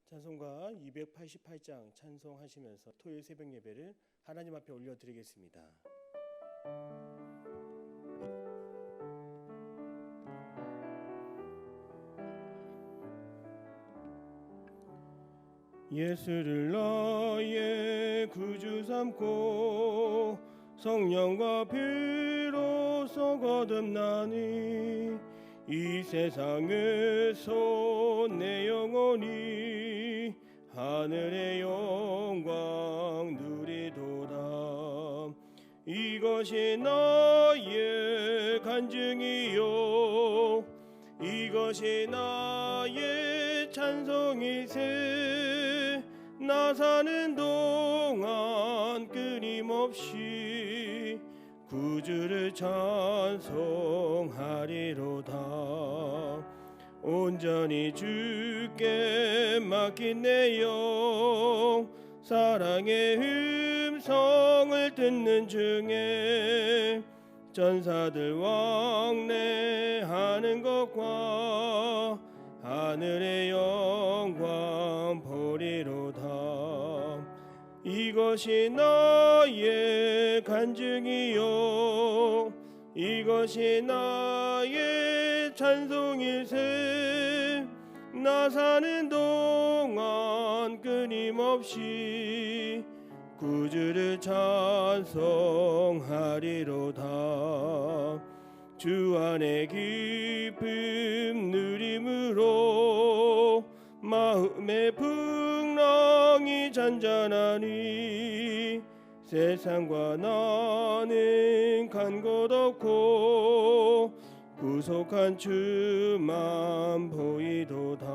찬송가 288장 찬송하시면서 토요일 새벽 예배를 하나님 앞에 올려드리겠습니다. 예수를 나의 구주 삼고 성령과 피로써 거듭나니 이 세상에서 내 영혼이 하늘의 영광 누리도다. 이것이 나의 간증이요 이것이 나의 찬송이세. 나 사는 동안 끊임없이 구주를 찬송하리로다. 온전히 주께 맡긴 내 영 사랑의 음성을 듣는 중에 전사들 왕래하는 것과 하늘의 영광 보리로다. 이것이 나의 간증이요 이것이 나의 찬송일세. 나 사는 동안 끊임없이 구주를 찬송하리로다. 주 안에 기쁨 누림으로 마음의 풍랑이 잔잔하니 세상과 나는 간 곳 없고 구속한 주만 보이도다.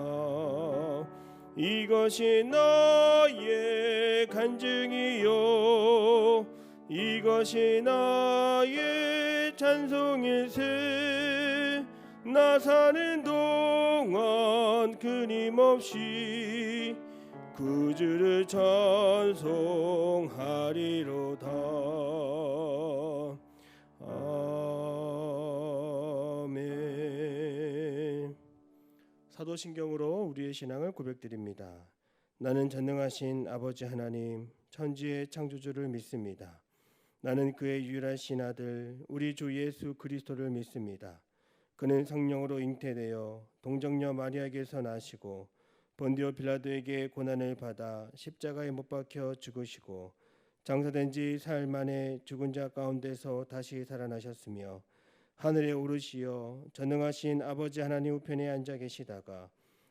이것이 나의 간증이요 이것이 나의 찬송일세. 나 사는 동안 끊임없이 구주를 찬송하리로다. 아멘. 사도신경으로 우리의 신앙을 고백드립니다. 나는 전능하신 아버지 하나님 천지의 창조주를 믿습니다. 나는 그의 유일하신 아들 우리 주 예수 그리스도를 믿습니다. 그는 성령으로 잉태되어 동정녀 마리아에게서 나시고 본디오 빌라도에게 고난을 받아 십자가에 못 박혀 죽으시고 장사된 지 사흘 만에 죽은 자 가운데서 다시 살아나셨으며 하늘에 오르시어 전능하신 아버지 하나님 우편에 앉아 계시다가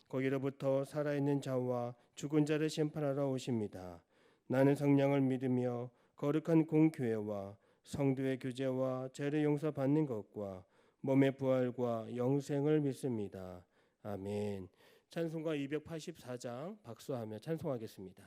거기로부터 살아있는 자와 죽은 자를 심판하러 오십니다. 나는 성령을 믿으며 거룩한 공교회와 성도의 교제와 죄를 용서받는 것과 몸의 부활과 영생을 믿습니다. 아멘. 찬송가 284장 박수하며 찬송하겠습니다.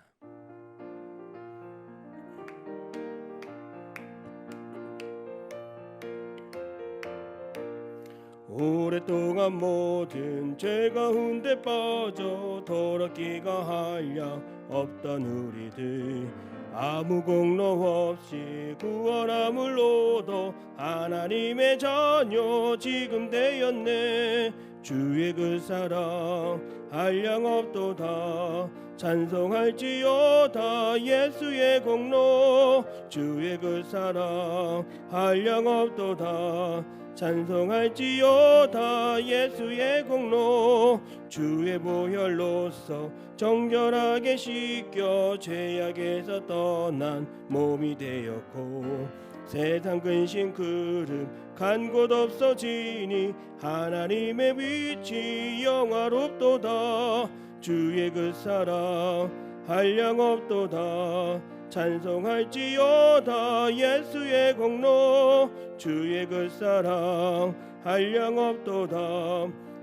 오랫동안 모든 죄 가운데 빠져 돌아기가 한량 없던 우리들 아무 공로 없이 구원함을 얻어 하나님의 자녀 지금 되었네. 주의 그 사랑 한량 없도다. 찬송할지어다 예수의 공로. 주의 그 사랑 한량 없도다. 찬송할지어다 예수의 공로. 주의 보혈로서 정결하게 씻겨 죄악에서 떠난 몸이 되었고 세상 근심 그름 간 곳 없어지니 하나님의 위치 영화롭도다. 주의 그 사랑 한량 없도다. 찬송할지어다 예수의 공로. 주의 그 사랑 한량 없도다.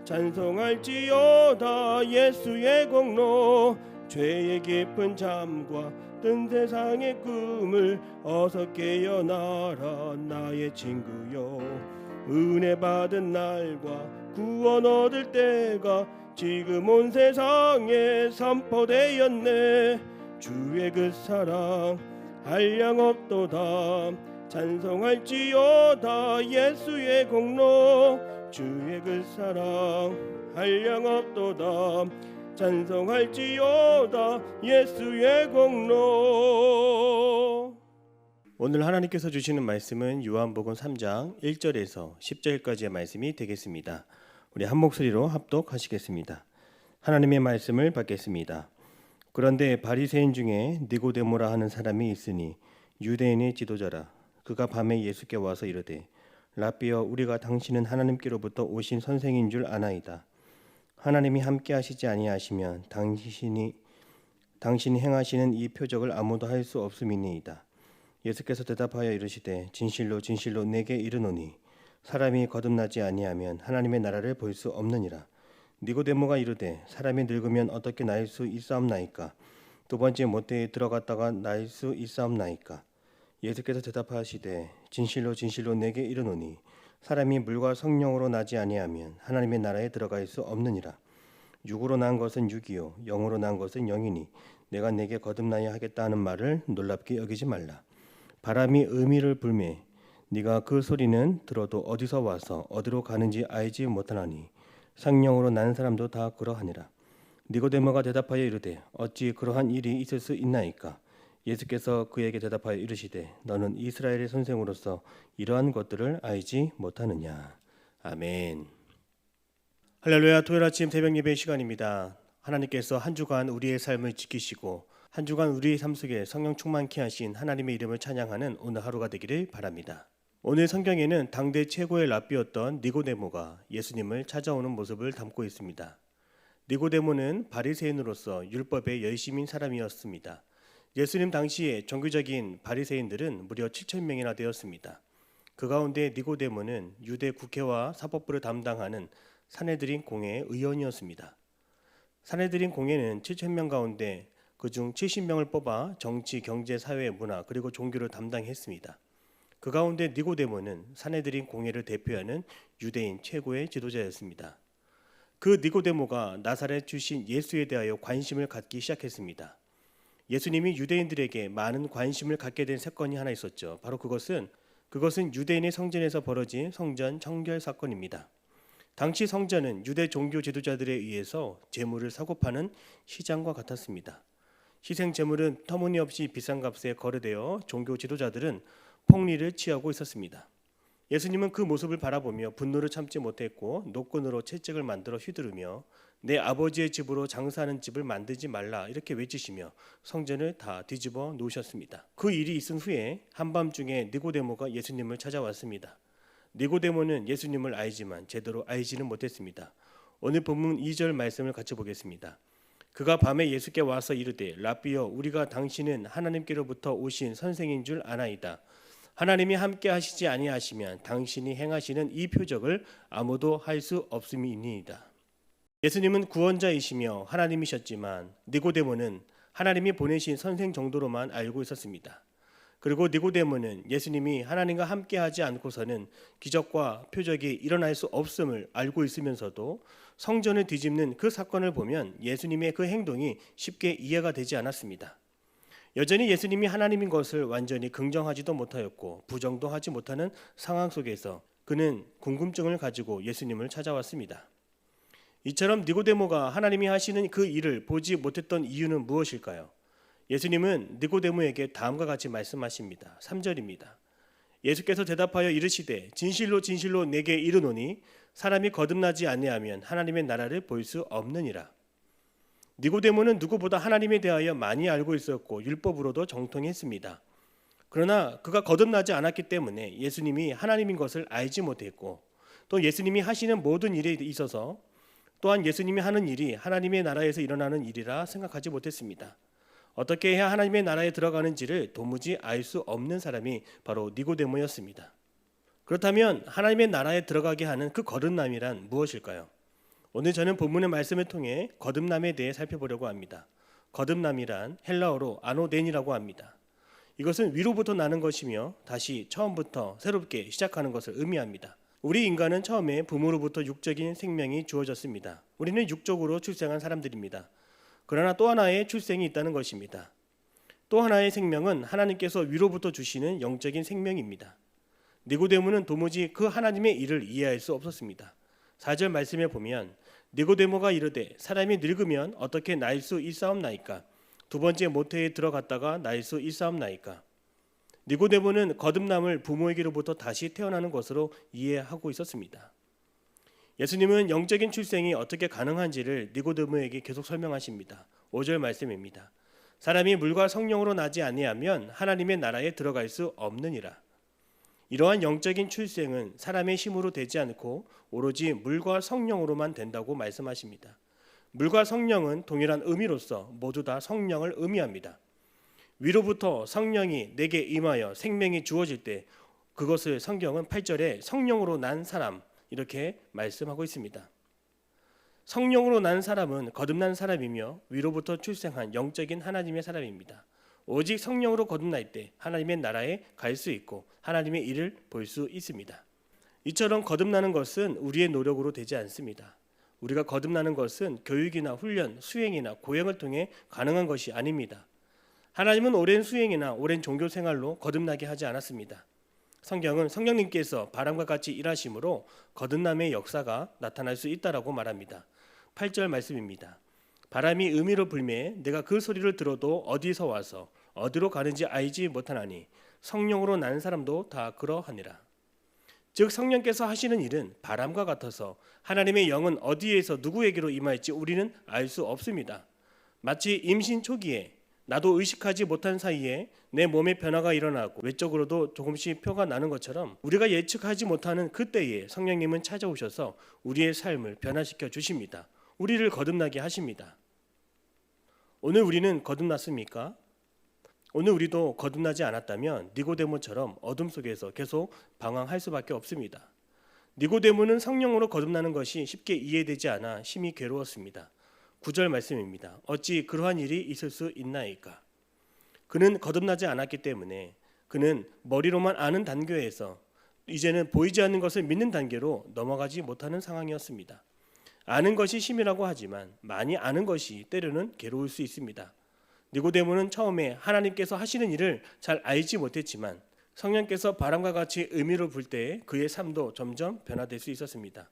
찬송할지어다 예수의 공로. 죄의 깊은 잠과 뜬 세상의 꿈을 어서 깨어나라 나의 친구여. 은혜 받은 날과 구원 얻을 때가 지금 온 세상에 선포되었네. 주의 그 사랑 한량 없도다. 찬송할지어다 예수의 공로. 주의 그 사랑 한량 없도다. 찬송할지어다 예수의 공로. 오늘 하나님께서 주시는 말씀은 요한복음 3장 1절에서 10절까지의 말씀이 되겠습니다. 우리 한 목소리로 합독하시겠습니다. 하나님의 말씀을 받겠습니다. 그런데 바리새인 중에 니고데모라 하는 사람이 있으니 유대인의 지도자라. 그가 밤에 예수께 와서 이르되 라삐여, 우리가 당신은 하나님께로부터 오신 선생인 줄 아나이다. 하나님이 함께 하시지 아니하시면 당신이 행하시는 이 표적을 아무도 할 수 없음이니이다. 예수께서 대답하여 이르시되 진실로 진실로 내게 이르노니 사람이 거듭나지 아니하면 하나님의 나라를 볼 수 없느니라. 니고데모가 이르되 사람이 늙으면 어떻게 나을 수 있사옵나이까? 두 번째 모태에 들어갔다가 나을 수 있사옵나이까? 예수께서 대답하시되 진실로 진실로 내게 이르노니 사람이 물과 성령으로 나지 아니하면 하나님의 나라에 들어갈 수 없느니라. 육으로 난 것은 육이요 영으로 난 것은 영이니 내가 내게 거듭나야 하겠다 하는 말을 놀랍게 여기지 말라. 바람이 음이를 불매 네가 그 소리는 들어도 어디서 와서 어디로 가는지 알지 못하나니 성령으로 난 사람도 다 그러하니라. 니고데모가 대답하여 이르되 어찌 그러한 일이 있을 수 있나이까? 예수께서 그에게 대답하여 이르시되 너는 이스라엘의 선생으로서 이러한 것들을 알지 못하느냐. 아멘. 할렐루야. 토요일 아침 새벽 예배 시간입니다. 하나님께서 한 주간 우리의 삶을 지키시고 한 주간 우리의 삶 속에 성령 충만케 하신 하나님의 이름을 찬양하는 오늘 하루가 되기를 바랍니다. 오늘 성경에는 당대 최고의 랍비였던 니고데모가 예수님을 찾아오는 모습을 담고 있습니다. 니고데모는 바리새인으로서 율법의 열심인 사람이었습니다. 예수님 당시에 종교적인 바리새인들은 무려 7,000명이나 되었습니다. 그 가운데 니고데모는 유대 국회와 사법부를 담당하는 산헤드린 공회의 의원이었습니다. 산헤드린 공회는 7,000명 가운데 그중 70명을 뽑아 정치, 경제, 사회, 문화 그리고 종교를 담당했습니다. 그 가운데 니고데모는 산헤드린 공회를 대표하는 유대인 최고의 지도자였습니다. 그 니고데모가 나사렛 출신 예수에 대하여 관심을 갖기 시작했습니다. 예수님이 유대인들에게 많은 관심을 갖게 된 사건이 하나 있었죠. 바로 그것은 유대인의 성전에서 벌어진 성전 청결 사건입니다. 당시 성전은 유대 종교 지도자들에 의해서 재물을 사고 파는 시장과 같았습니다. 희생 재물은 터무니없이 비싼 값에 거래되어 종교 지도자들은 폭리를 취하고 있었습니다. 예수님은 그 모습을 바라보며 분노를 참지 못했고 노끈으로 채찍을 만들어 휘두르며 내 아버지의 집으로 장사하는 집을 만들지 말라 이렇게 외치시며 성전을 다 뒤집어 놓으셨습니다. 그 일이 있은 후에 한밤중에 니고데모가 예수님을 찾아왔습니다. 니고데모는 예수님을 알지만 제대로 알지는 못했습니다. 오늘 본문 2절 말씀을 같이 보겠습니다. 그가 밤에 예수께 와서 이르되 라삐여, 우리가 당신은 하나님께로부터 오신 선생인 줄 아나이다. 하나님이 함께 하시지 아니하시면 당신이 행하시는 이 표적을 아무도 할 수 없음이니이다. 예수님은 구원자이시며 하나님이셨지만 니고데모는 하나님이 보내신 선생 정도로만 알고 있었습니다. 그리고 니고데모는 예수님이 하나님과 함께 하지 않고서는 기적과 표적이 일어날 수 없음을 알고 있으면서도 성전을 뒤집는 그 사건을 보면 예수님의 그 행동이 쉽게 이해가 되지 않았습니다. 여전히 예수님이 하나님인 것을 완전히 긍정하지도 못하였고 부정도 하지 못하는 상황 속에서 그는 궁금증을 가지고 예수님을 찾아왔습니다. 이처럼 니고데모가 하나님이 하시는 그 일을 보지 못했던 이유는 무엇일까요? 예수님은 니고데모에게 다음과 같이 말씀하십니다. 3절입니다. 예수께서 대답하여 이르시되 진실로 진실로 내게 이르노니 사람이 거듭나지 아니하면 하나님의 나라를 볼 수 없느니라. 니고데모는 누구보다 하나님에 대하여 많이 알고 있었고 율법으로도 정통했습니다. 그러나 그가 거듭나지 않았기 때문에 예수님이 하나님인 것을 알지 못했고 또 예수님이 하시는 모든 일에 있어서 또한 예수님이 하는 일이 하나님의 나라에서 일어나는 일이라 생각하지 못했습니다. 어떻게 해야 하나님의 나라에 들어가는지를 도무지 알 수 없는 사람이 바로 니고데모였습니다. 그렇다면 하나님의 나라에 들어가게 하는 그 거듭남이란 무엇일까요? 오늘 저는 본문의 말씀을 통해 거듭남에 대해 살펴보려고 합니다. 거듭남이란 헬라어로 아노덴이라고 합니다. 이것은 위로부터 나는 것이며 다시 처음부터 새롭게 시작하는 것을 의미합니다. 우리 인간은 처음에 부모로부터 육적인 생명이 주어졌습니다. 우리는 육적으로 출생한 사람들입니다. 그러나 또 하나의 출생이 있다는 것입니다. 또 하나의 생명은 하나님께서 위로부터 주시는 영적인 생명입니다. 니고데모는 도무지 그 하나님의 일을 이해할 수 없었습니다. 4절 말씀에 보면 니고데모가 이르되 사람이 늙으면 어떻게 나일 수 있사옵나이까? 두 번째 모태에 들어갔다가 나일 수 있사옵나이까? 니고데모는 거듭남을 부모에게로부터 다시 태어나는 것으로 이해하고 있었습니다. 예수님은 영적인 출생이 어떻게 가능한지를 니고데모에게 계속 설명하십니다. 5절 말씀입니다. 사람이 물과 성령으로 나지 아니하면 하나님의 나라에 들어갈 수 없느니라. 이러한 영적인 출생은 사람의 힘으로 되지 않고 오로지 물과 성령으로만 된다고 말씀하십니다. 물과 성령은 동일한 의미로서 모두 다 성령을 의미합니다. 위로부터 성령이 내게 임하여 생명이 주어질 때 그것을 성경은 8절에 성령으로 난 사람 이렇게 말씀하고 있습니다. 성령으로 난 사람은 거듭난 사람이며 위로부터 출생한 영적인 하나님의 사람입니다. 오직 성령으로 거듭날 때 하나님의 나라에 갈 수 있고 하나님의 일을 볼 수 있습니다. 이처럼 거듭나는 것은 우리의 노력으로 되지 않습니다. 우리가 거듭나는 것은 교육이나 훈련, 수행이나 고행을 통해 가능한 것이 아닙니다. 하나님은 오랜 수행이나 오랜 종교 생활로 거듭나게 하지 않았습니다. 성경은 성령님께서 바람과 같이 일하심으로 거듭남의 역사가 나타날 수 있다라고 말합니다. 8절 말씀입니다. 바람이 음이로 불매 내가 그 소리를 들어도 어디서 와서 어디로 가는지 알지 못하나니 성령으로 난 사람도 다 그러하니라. 즉 성령께서 하시는 일은 바람과 같아서 하나님의 영은 어디에서 누구에게로 임할지 우리는 알 수 없습니다. 마치 임신 초기에 나도 의식하지 못한 사이에 내 몸에 변화가 일어나고 외적으로도 조금씩 표가 나는 것처럼 우리가 예측하지 못하는 그때에 성령님은 찾아오셔서 우리의 삶을 변화시켜 주십니다. 우리를 거듭나게 하십니다. 오늘 우리는 거듭났습니까? 오늘 우리도 거듭나지 않았다면 니고데모처럼 어둠 속에서 계속 방황할 수밖에 없습니다. 니고데모는 성령으로 거듭나는 것이 쉽게 이해되지 않아 심히 괴로웠습니다. 9절 말씀입니다. 어찌 그러한 일이 있을 수 있나이까? 그는 거듭나지 않았기 때문에 그는 머리로만 아는 단계에서 이제는 보이지 않는 것을 믿는 단계로 넘어가지 못하는 상황이었습니다. 아는 것이 힘이라고 하지만 많이 아는 것이 때로는 괴로울 수 있습니다. 니고데모는 처음에 하나님께서 하시는 일을 잘 알지 못했지만 성령께서 바람과 같이 의미를 불 때에 그의 삶도 점점 변화될 수 있었습니다.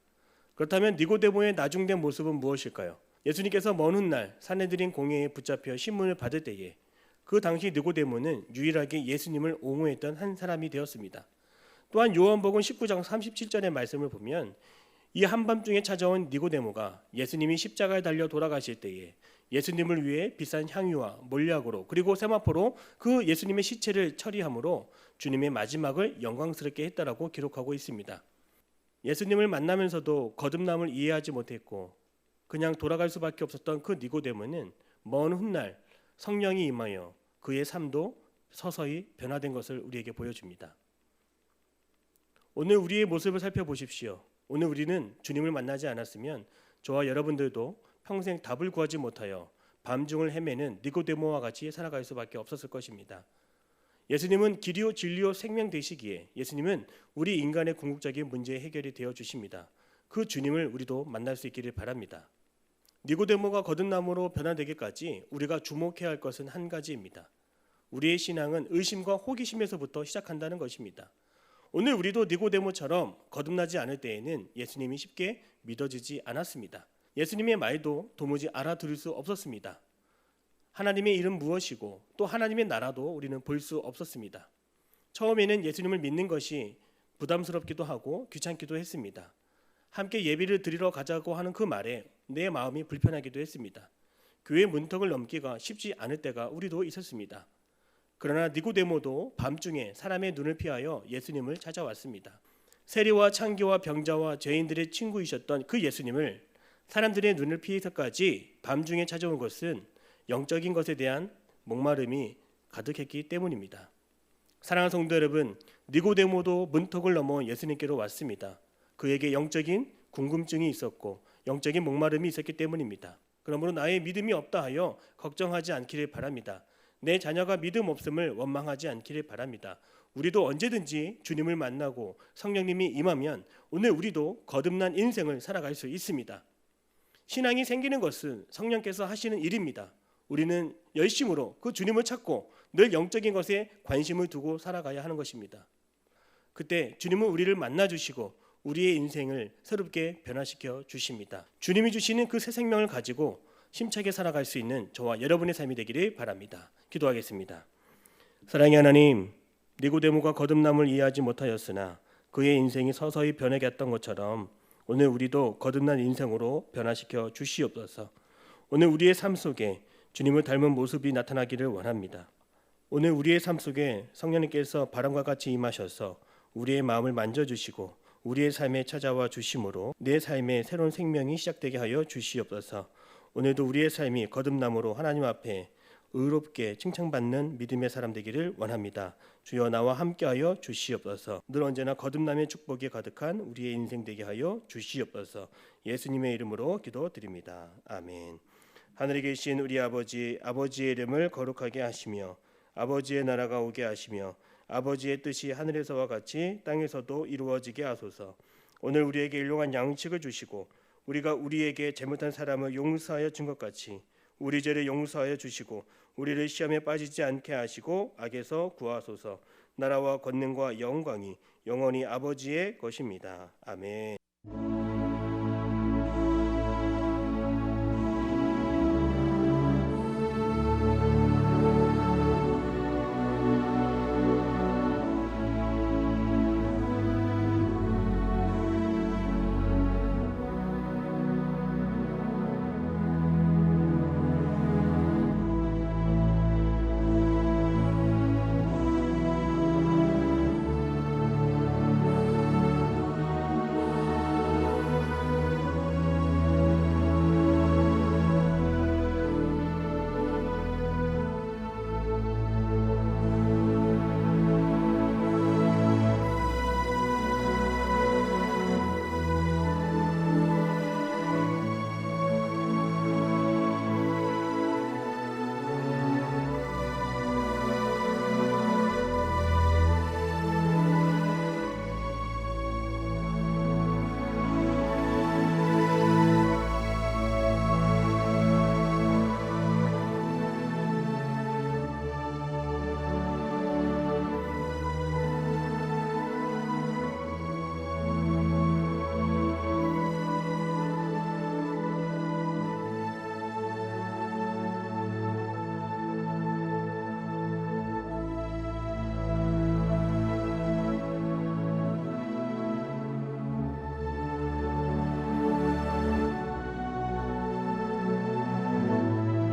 그렇다면 니고데모의 나중된 모습은 무엇일까요? 예수님께서 먼 훗날 산헤드린 공회에 붙잡혀 신문을 받을 때에 그 당시 니고데모는 유일하게 예수님을 옹호했던 한 사람이 되었습니다. 또한 요한복음 19장 37절의 말씀을 보면 이 한밤중에 찾아온 니고데모가 예수님이 십자가에 달려 돌아가실 때에 예수님을 위해 비싼 향유와 몰약으로 그리고 세마포로 그 예수님의 시체를 처리함으로 주님의 마지막을 영광스럽게 했다라고 기록하고 있습니다. 예수님을 만나면서도 거듭남을 이해하지 못했고 그냥 돌아갈 수밖에 없었던 그 니고데모는 먼 훗날 성령이 임하여 그의 삶도 서서히 변화된 것을 우리에게 보여줍니다. 오늘 우리의 모습을 살펴보십시오. 오늘 우리는 주님을 만나지 않았으면 저와 여러분들도 평생 답을 구하지 못하여 밤중을 헤매는 니고데모와 같이 살아갈 수밖에 없었을 것입니다. 예수님은 길이요 진리요 생명 되시기에 예수님은 우리 인간의 궁극적인 문제 해결이 되어 주십니다. 그 주님을 우리도 만날 수 있기를 바랍니다. 니고데모가 거듭남으로 변화되기까지 우리가 주목해야 할 것은 한 가지입니다. 우리의 신앙은 의심과 호기심에서부터 시작한다는 것입니다. 오늘 우리도 니고데모처럼 거듭나지 않을 때에는 예수님이 쉽게 믿어지지 않았습니다. 예수님의 말도 도무지 알아들을 수 없었습니다. 하나님의 일은 무엇이고 또 하나님의 나라도 우리는 볼 수 없었습니다. 처음에는 예수님을 믿는 것이 부담스럽기도 하고 귀찮기도 했습니다. 함께 예배를 드리러 가자고 하는 그 말에 내 마음이 불편하기도 했습니다. 교회 문턱을 넘기가 쉽지 않을 때가 우리도 있었습니다. 그러나 니고데모도 밤중에 사람의 눈을 피하여 예수님을 찾아왔습니다. 세리와 창기와 병자와 죄인들의 친구이셨던 그 예수님을 사람들의 눈을 피해서까지 밤중에 찾아온 것은 영적인 것에 대한 목마름이 가득했기 때문입니다. 사랑하는 성도 여러분, 니고데모도 문턱을 넘어 예수님께로 왔습니다. 그에게 영적인 궁금증이 있었고 영적인 목마름이 있었기 때문입니다. 그러므로 나의 믿음이 없다 하여 걱정하지 않기를 바랍니다. 내 자녀가 믿음 없음을 원망하지 않기를 바랍니다. 우리도 언제든지 주님을 만나고 성령님이 임하면 오늘 우리도 거듭난 인생을 살아갈 수 있습니다. 신앙이 생기는 것은 성령께서 하시는 일입니다. 우리는 열심으로 그 주님을 찾고 늘 영적인 것에 관심을 두고 살아가야 하는 것입니다. 그때 주님은 우리를 만나주시고 우리의 인생을 새롭게 변화시켜 주십니다. 주님이 주시는 그 새 생명을 가지고 힘차게 살아갈 수 있는 저와 여러분의 삶이 되기를 바랍니다. 기도하겠습니다. 사랑의 하나님, 니고데모가 거듭남을 이해하지 못하였으나 그의 인생이 서서히 변해갔던 것처럼 오늘 우리도 거듭난 인생으로 변화시켜 주시옵소서. 오늘 우리의 삶 속에 주님을 닮은 모습이 나타나기를 원합니다. 오늘 우리의 삶 속에 성령님께서 바람과 같이 임하셔서 우리의 마음을 만져주시고 우리의 삶에 찾아와 주심으로 내 삶에 새로운 생명이 시작되게 하여 주시옵소서. 오늘도 우리의 삶이 거듭남으로 하나님 앞에 의롭게 칭찬받는 믿음의 사람 되기를 원합니다. 주여 나와 함께하여 주시옵소서. 늘 언제나 거듭남의 축복이 가득한 우리의 인생 되게 하여 주시옵소서. 예수님의 이름으로 기도드립니다. 아멘. 하늘에 계신 우리 아버지, 아버지의 이름을 거룩하게 하시며 아버지의 나라가 오게 하시며 아버지의 뜻이 하늘에서와 같이 땅에서도 이루어지게 하소서. 오늘 우리에게 일용할 양식을 주시고 우리가 우리에게 잘못한 사람을 용서하여 준 것 같이 우리 죄를 용서하여 주시고 우리를 시험에 빠지지 않게 하시고 악에서 구하소서. 나라와 권능과 영광이 영원히 아버지의 것입니다. 아멘.